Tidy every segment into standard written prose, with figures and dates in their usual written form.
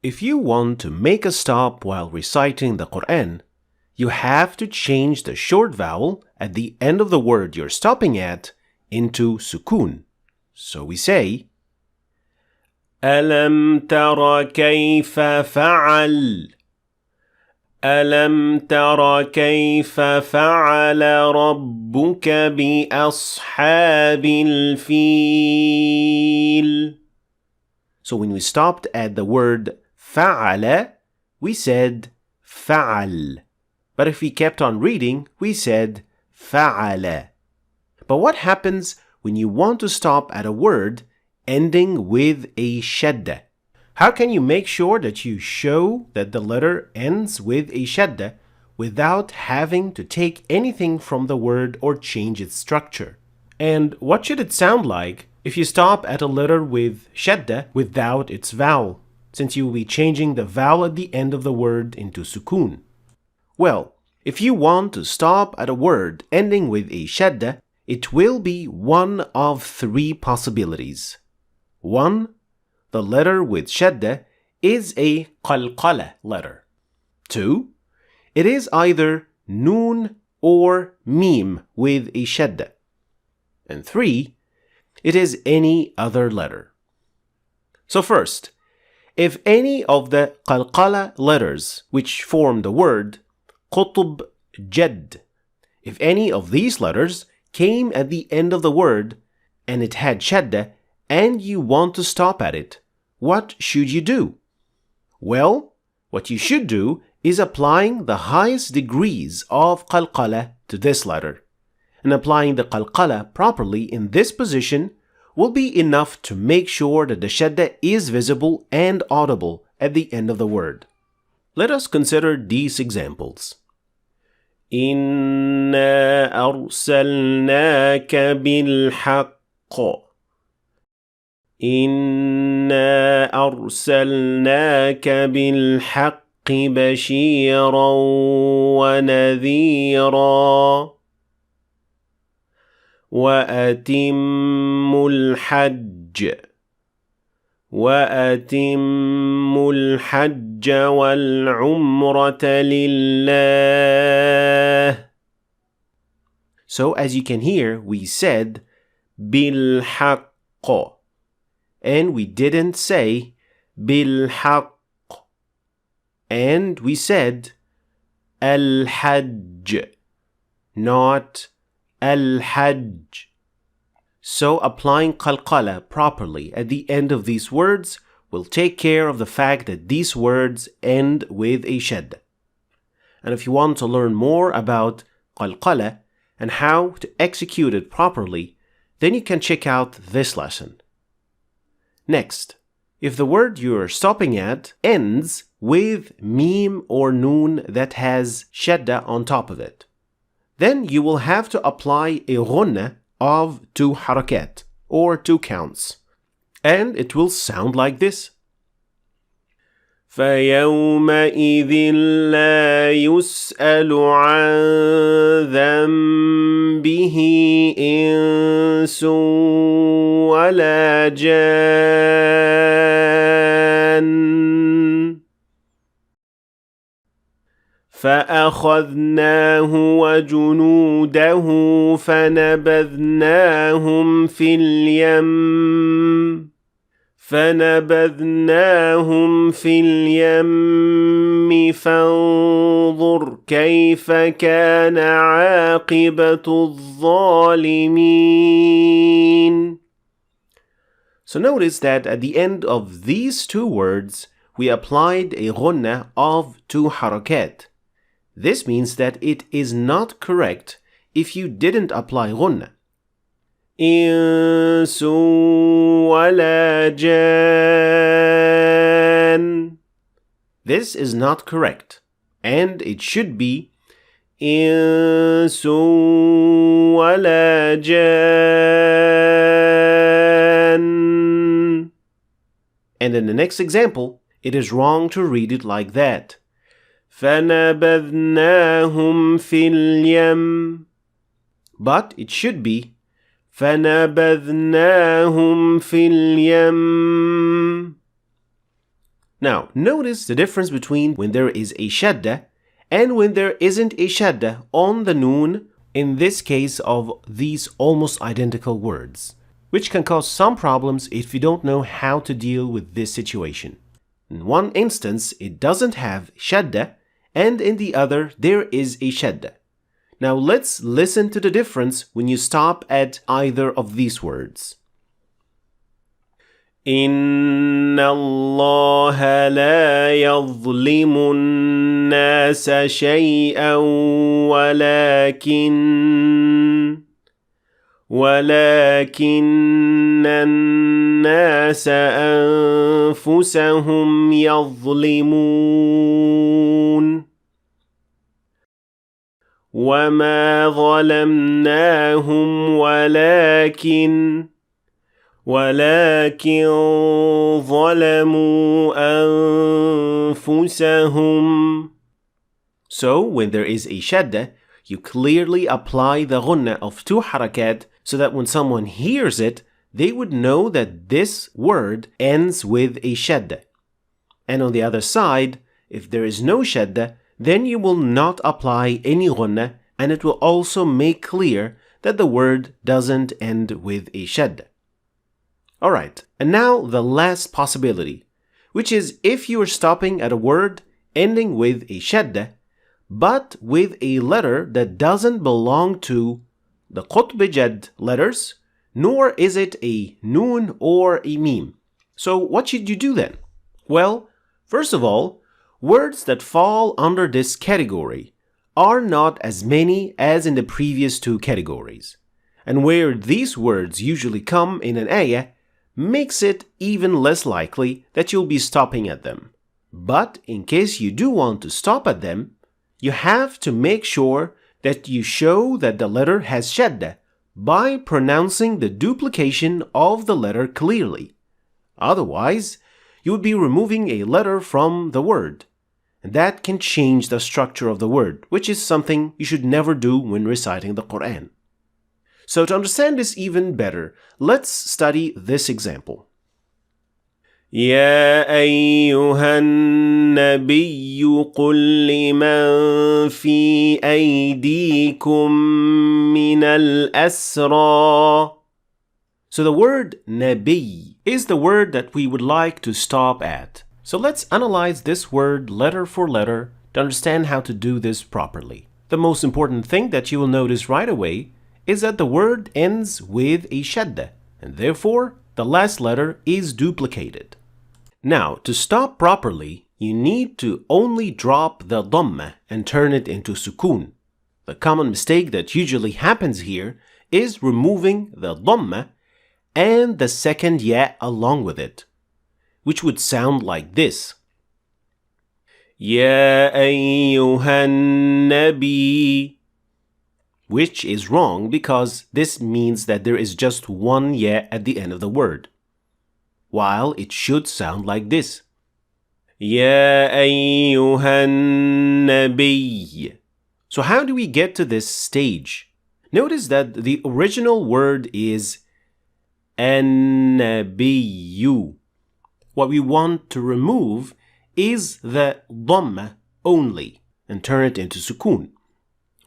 If you want to make a stop while reciting the Quran, you have to change the short vowel at the end of the word you're stopping at into sukun. So we say, أَلَمْ تَرَ كَيْفَ فَعَلَ أَلَمْ تَرَ كَيْفَ فَعَلَ رَبُّكَ بِأَصْحَابِ الْفِيلِ. So when we stopped at the word فَعَلَ, we said فَعَل. But if we kept on reading, we said فَعَلَ. But what happens when you want to stop at a word ending with a shaddah? How can you make sure that you show that the letter ends with a shaddah without having to take anything from the word or change its structure? And what should it sound like if you stop at a letter with shaddah without its vowel, since you will be changing the vowel at the end of the word into sukun? Well, if you want to stop at a word ending with a shaddah, it will be one of three possibilities. 1. The letter with shaddah is a qalqala letter. 2. It is either noon or mim with a shaddah. And 3. It is any other letter. So first, if any of the qalqala letters which form the word qutb jad, if any of these letters came at the end of the word and it had shaddah and you want to stop at it, what should you do? Well, what you should do is applying the highest degrees of qalqala to this letter. And applying the qalqala properly in this position will be enough to make sure that the shaddah is visible and audible at the end of the word. Let us consider these examples. إِنَّا أَرْسَلْنَاكَ بِالْحَقِّ إِنَّا أَرْسَلْنَاكَ بِالْحَقِّ بَشِيرًا وَنَذِيرًا وَأَتِمُّوا الْحَجَّ وَالْعُمْرَةَ لِلَّهِ. So as you can hear, we said بِالْحَقِّ and we didn't say بِالْحَقِّ, and we said الْحَجِّ, not al-hajj. So applying qalqala properly at the end of these words will take care of the fact that these words end with a shaddah. And if you want to learn more about qalqala and how to execute it properly, then you can check out this lesson. Next, if the word you're stopping at ends with mim or noon that has shaddah on top of it, then you will have to apply a ghunnah of 2 harakat, or 2 counts. And it will sound like this. فَيَوْمَئِذٍ لَا يُسْأَلُ عَنْ ذَنبِهِ إِنسٌ وَلَا جَانٌّ فَأَخَذْنَاهُ وَجُنُودَهُ فَنَبَذْنَاهُمْ فِي الْيَمِّ فَانظُرْ كَيْفَ كَانَ عَاقِبَةُ الظَّالِمِينَ. So notice that at the end of these 2 words, we applied a ghunnah of 2 harakat. This means that it is not correct if you didn't apply ghunnah. إِنسٌ وَلَا جَانٌّ. This is not correct, and it should be إِنسٌ وَلَا جَانٌّ. And in the next example, it is wrong to read it like that. فَنَبَذْنَاهُمْ فِي الْيَمِّ. But it should be فَنَبَذْنَاهُمْ فِي الْيَمِّ. Now, notice the difference between when there is a shaddah and when there isn't a shaddah on the noon, in this case of these almost identical words, which can cause some problems if you don't know how to deal with this situation. In one instance, it doesn't have shaddah, and in the other, there is a shaddah. Now let's listen to the difference when you stop at either of these words. إن الله لا يظلم الناس شيئا ولكن الناس أنفسهم يظلمون وما ظلمناهم ولكن ظلموا أنفسهم. So when there is a shaddah, you clearly apply the ghunnah of 2 harakat so that when someone hears it, they would know that this word ends with a shaddah. And on the other side, if there is no shaddah, then you will not apply any ghunnah, and it will also make clear that the word doesn't end with a shaddah. Alright, and now the last possibility, which is if you are stopping at a word ending with a shaddah, but with a letter that doesn't belong to the qutb jad letters, nor is it a noon or a mim. So what should you do then? Well, first of all, words that fall under this category are not as many as in the previous 2 categories. And where these words usually come in an ayah makes it even less likely that you'll be stopping at them. But in case you do want to stop at them, you have to make sure that you show that the letter has shaddah by pronouncing the duplication of the letter clearly. Otherwise, you would be removing a letter from the word. And that can change the structure of the word, which is something you should never do when reciting the Quran. So to understand this even better, let's study this example. يا أيها النبي قل لمن في أيديكم من الأسرى. So the word nabi is the word that we would like to stop at. So let's analyze this word letter for letter to understand how to do this properly. The most important thing that you will notice right away is that the word ends with a shaddah, and therefore the last letter is duplicated. Now, to stop properly, you need to only drop the dhamma and turn it into sukoon. The common mistake that usually happens here is removing the dhamma and the second ya along with it, which would sound like this. Ya ayyuhan nabi, which is wrong because this means that there is just one ya at the end of the word, while it should sound like this. Ya ayyuhan nabi. So how do we get to this stage? Notice that the original word is an-nabiyyu. What we want to remove is the dhamma only and turn it into sukoon.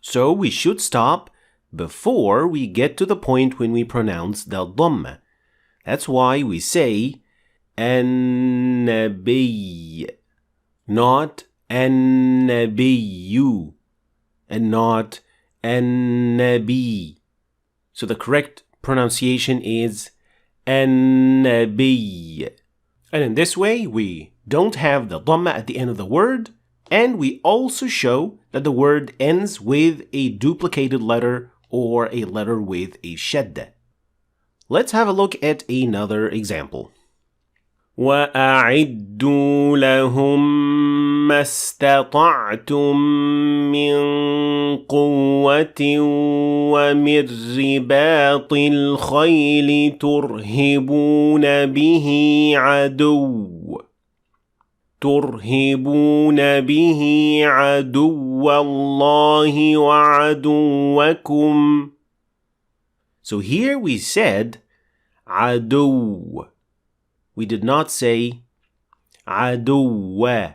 So we should stop before we get to the point when we pronounce the dhamma. That's why we say an-nabiy, not an-nabiyyu, and not an-nabi. So the correct pronunciation is an-nabiy. And in this way, we don't have the dhamma at the end of the word, and we also show that the word ends with a duplicated letter or a letter with a shaddah. Let's have a look at another example. وَأَعِدُّوا لَهُم مَّا اسْتَطَعْتُم مِّن قُوَّةٍ وَمِن رِّبَاطِ الْخَيْلِ تُرْهِبُونَ بِهِ عَدُوَّ اللَّهِ وَعَدُوَّكُمْ. So here we said عَدُوّ. We did not say عدو.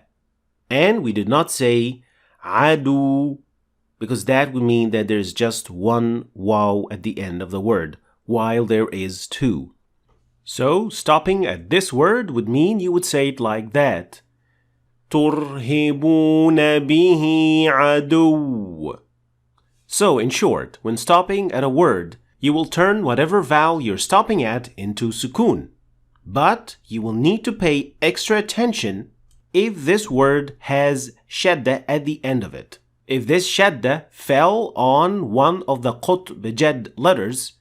And we did not say عدو, because that would mean that there's just one waw at the end of the word, while there is two. So, stopping at this word would mean you would say it like that. ترهبون به عدو. So, in short, when stopping at a word, you will turn whatever vowel you're stopping at into sukun. But you will need to pay extra attention if this word has shaddah at the end of it. If this shaddah fell on one of the qutb jad letters,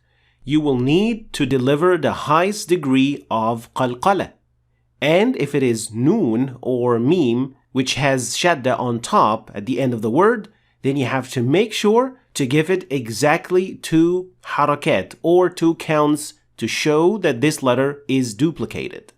you will need to deliver the highest degree of qalqala. And if it is noon or mim, which has shaddah on top at the end of the word, then you have to make sure to give it exactly 2 harakat or 2 counts to show that this letter is duplicated.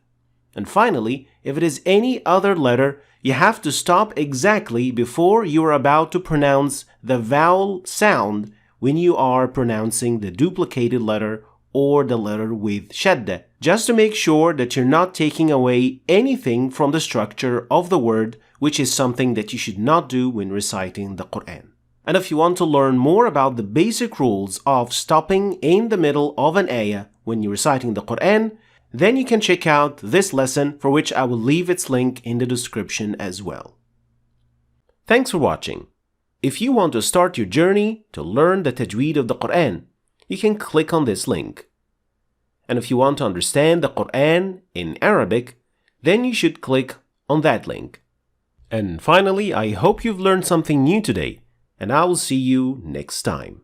And finally, if it is any other letter, you have to stop exactly before you are about to pronounce the vowel sound when you are pronouncing the duplicated letter or the letter with shaddah, just to make sure that you're not taking away anything from the structure of the word, which is something that you should not do when reciting the Quran. And if you want to learn more about the basic rules of stopping in the middle of an ayah when you're reciting the Quran, then you can check out this lesson, for which I will leave its link in the description as well. Thanks for watching. If you want to start your journey to learn the Tajweed of the Quran, you can click on this link. And if you want to understand the Quran in Arabic, then you should click on that link. And finally, I hope you've learned something new today, and I will see you next time.